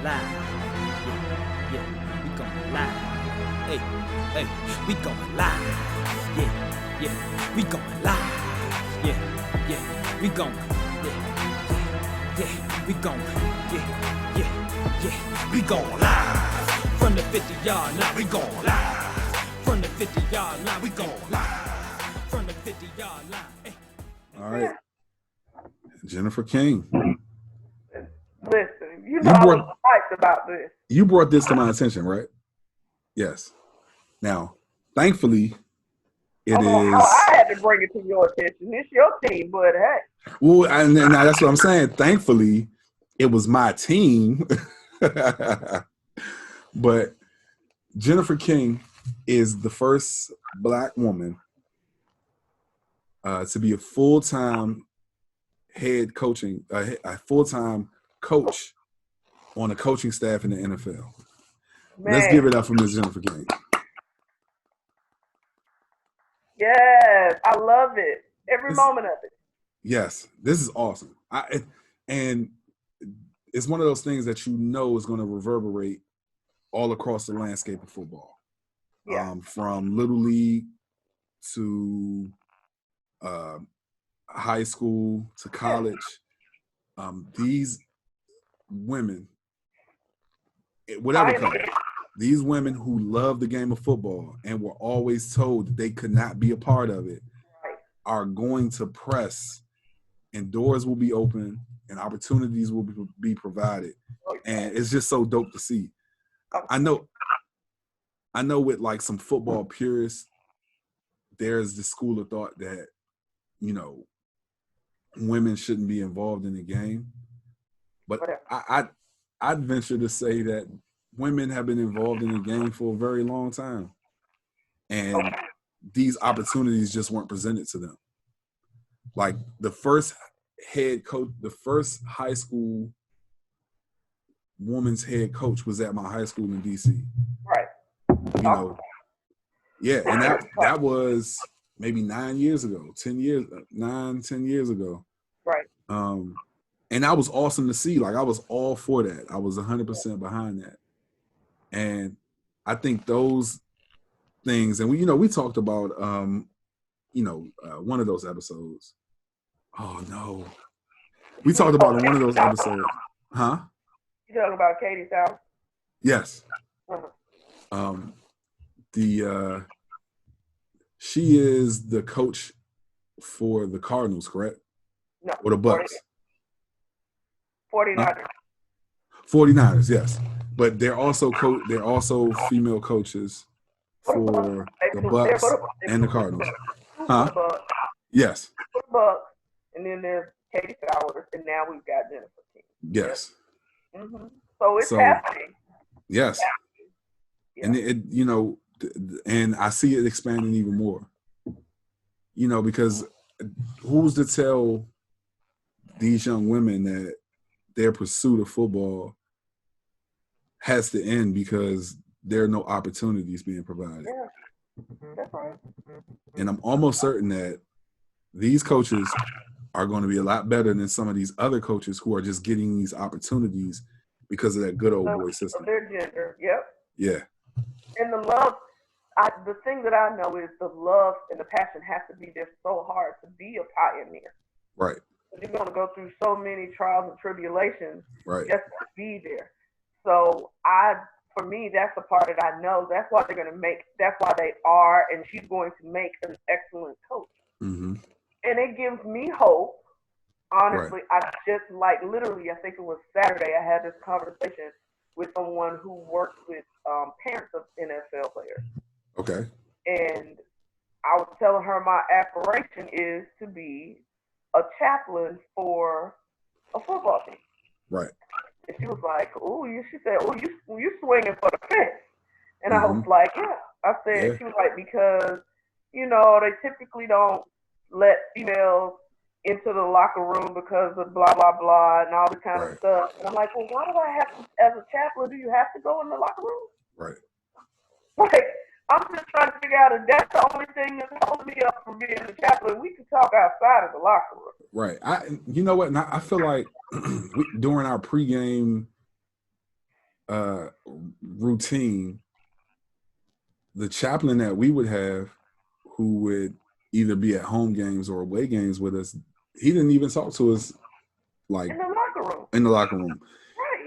live. Yeah, we going live. Hey, we going live. Yeah, we going live. Yeah, we going. Yeah, we going. Yeah, we going live. From the 50-yard line, we going live. From the 50-yard line, we going live. From the 50-yard line. Hey. All right. Jennifer King. Listen, I was hyped about this. You brought this to my attention, right? Yes. Now, thankfully, it is. I had to bring it to your attention. It's your team, but hey. Well, and that's what I'm saying. Thankfully, it was my team. But Jennifer King is the first Black woman to be a full-time head coaching, a full-time coach on a coaching staff in the NFL. Man. Let's give it up for Ms. Jennifer King. Yes, I love it. Every moment of it. Yes, this is awesome. And it's one of those things that you know is going to reverberate all across the landscape of football. Yeah. From Little League to high school to college. These women, whatever color, these women who love the game of football and were always told that they could not be a part of it are going to press, and doors will be open and opportunities will be provided. And it's just so dope to see. I know with like some football purists, there's the school of thought that, women shouldn't be involved in the game. But I'd venture to say that women have been involved in the game for a very long time. And these opportunities just weren't presented to them. Like the first head coach, the first high school woman's head coach was at my high school in DC. Right. Yeah, and that was maybe 10 years ago. Right. And that was awesome to see. Like I was all for that. I was 100% behind that. And I think those things, and we talked about one of those episodes. Oh no. We talked about in one of those episodes. Huh? You talking about Katie's house? Yes. She is the coach for the Cardinals, correct? No. Or the Bucks? 49ers. 49ers, yes. But they're also female coaches for the Bucks and the Cardinals. Huh? Yes. The Bucks, and then there's Katie Sowers, and now we've got Jennifer King. Yes. Mm-hmm. So it's happening. Yes. Yeah. And it and I see it expanding even more. Because who's to tell these young women that their pursuit of football has to end because there are no opportunities being provided. Yeah, that's right. And I'm almost certain that these coaches are going to be a lot better than some of these other coaches who are just getting these opportunities because of that good old boy system. Their gender, yep. Yeah. And the love, the thing that I know is the love and the passion has to be there so hard to be a pioneer. Right. You're going to go through so many trials and tribulations right. just to be there. So for me, that's the part that I know. That's why they're going to that's why they are, and she's going to make an excellent coach. Mm-hmm. And it gives me hope. Honestly, right. Literally, I think it was Saturday, I had this conversation with someone who works with parents of NFL players. Okay. And I was telling her my aspiration is to be a chaplain for a football team. Right. And she was like, she said, you swinging for the fence. And I was like, yeah. I said, She was like, because, they typically don't let females into the locker room because of blah, blah, blah, and all this kind of stuff. And I'm like, well, why do I have to, as a chaplain, do you have to go in the locker room? Right. Like, I'm just trying to figure out if that's the only thing that's holding me up from being a chaplain. We can talk outside of the locker room. Right. You know what? I feel like during our pregame routine, the chaplain that we would have, who would either be at home games or away games with us, he didn't even talk to us like in the locker room. In the locker room.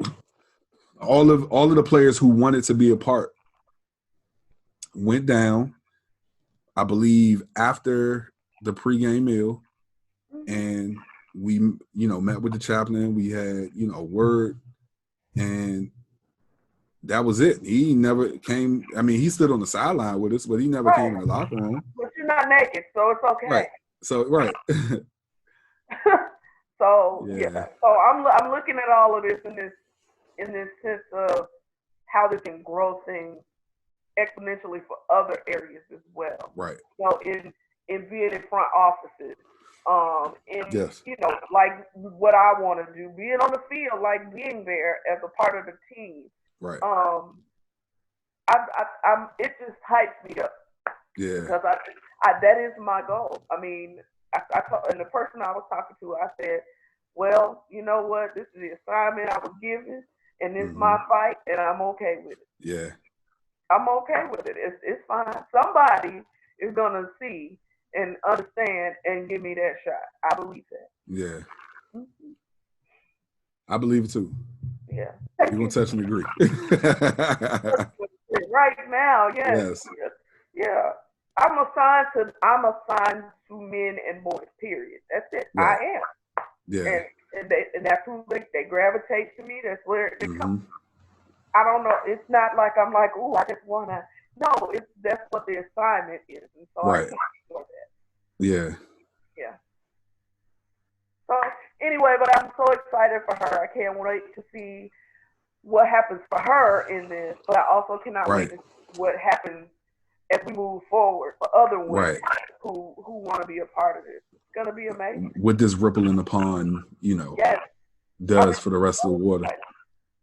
Right. All of the players who wanted to be a part went down, I believe, after the pregame meal, and we, met with the chaplain. We had, a word, and that was it. He never came. I mean, he stood on the sideline with us, but he never came in the locker room. But you're not naked, so it's okay. Right. So, right. So yeah. So I'm looking at all of this in this sense of how this can grow things exponentially for other areas as well. Right. So in being in front offices, yes. like what I want to do, being on the field, like being there as a part of the team. Right. It just hypes me up. Yeah. Because that is my goal. I mean, and the person I was talking to, I said, well, you know what? This is the assignment I was given, and this is my fight, and I'm okay with it. Yeah. I'm okay with it. It's fine. Somebody is going to see and understand and give me that shot. I believe that. Yeah. Mm-hmm. I believe it too. Yeah. We're going to touch and agree. Right now, yes. Yeah. I'm assigned to men and boys, period. That's it. Right. I am. Yeah. And that's who they gravitate to me. That's where they come. I don't know. It's not like I'm like, ooh, I just want to. No, that's what the assignment is. And so I can't ignore that. Yeah. Yeah. So anyway, but I'm so excited for her. I can't wait to see what happens for her in this. But I also cannot wait to see what happens as we move forward for other women who want to be a part of this. It's going to be amazing. What this ripple in the pond, does for the rest of the water.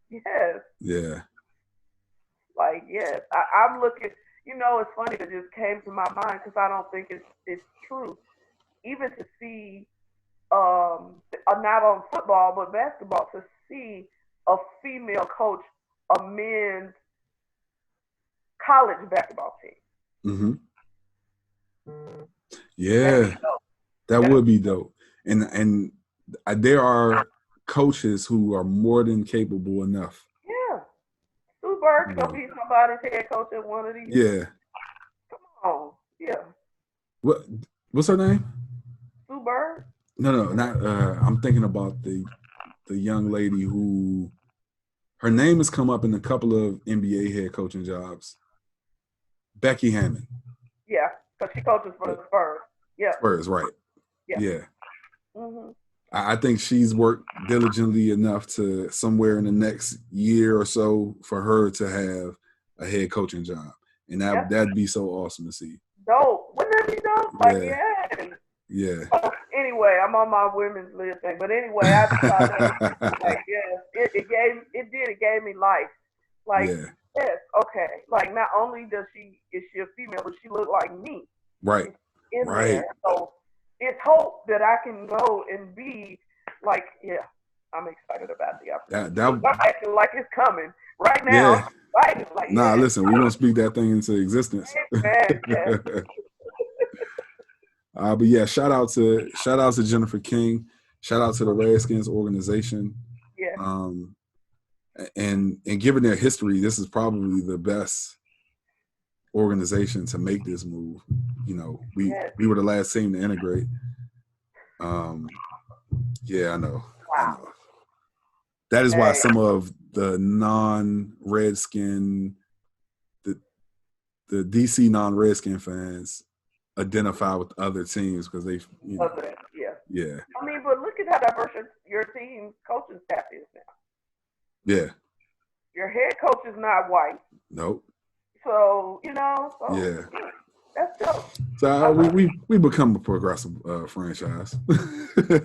Yes. Yeah. Like, yes. I'm looking, it's funny that just came to my mind because I don't think it's true. Even to see, not on football, but basketball, to see a female coach a men's college basketball team. Yeah. That would be dope. And there are coaches who are more than capable enough. Yeah. Sue Bird's going to be somebody's head coach at one of these. Yeah. Come on. Yeah. What's her name? Sue Bird? No, not. I'm thinking about the young lady who, her name has come up in a couple of NBA head coaching jobs. Becky Hammond. Yeah, because she coaches for the Spurs. Yeah. Spurs, right. Yeah. Mm-hmm. I think she's worked diligently enough to somewhere in the next year or so for her to have a head coaching job. And that'd be so awesome to see. Dope. Wouldn't that be dope? Like, yeah. So, anyway, I'm on my women's list thing. But anyway, I decided, it gave me life. Like, yes, okay. Like, not only is she a female, but she look like me. Right. There. So it's hope that I can go and be like, I'm excited about the opportunity. I'm acting like it's coming right now. Yeah. Like, listen, we're gonna speak that thing into existence. But shout out to Jennifer King. Shout out to the Redskins organization. Yeah. And given their history, this is probably the best organization to make this move. We were the last team to integrate. I know. Wow. I know. That is why some of the non-Redskin, the DC non-Redskin fans identify with other teams because they, Yeah. I mean, but look at how diverse your team's coaching staff is now. Yeah. Your head coach is not white. Nope. So, that's dope. So we become a progressive franchise. Very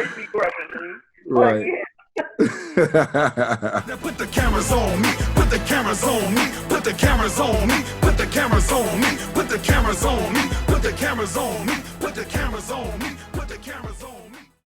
progressively. Right. Now put the cameras on me, put the cameras on me, put the cameras on me, put the cameras on me, put the cameras on me, put the cameras on me.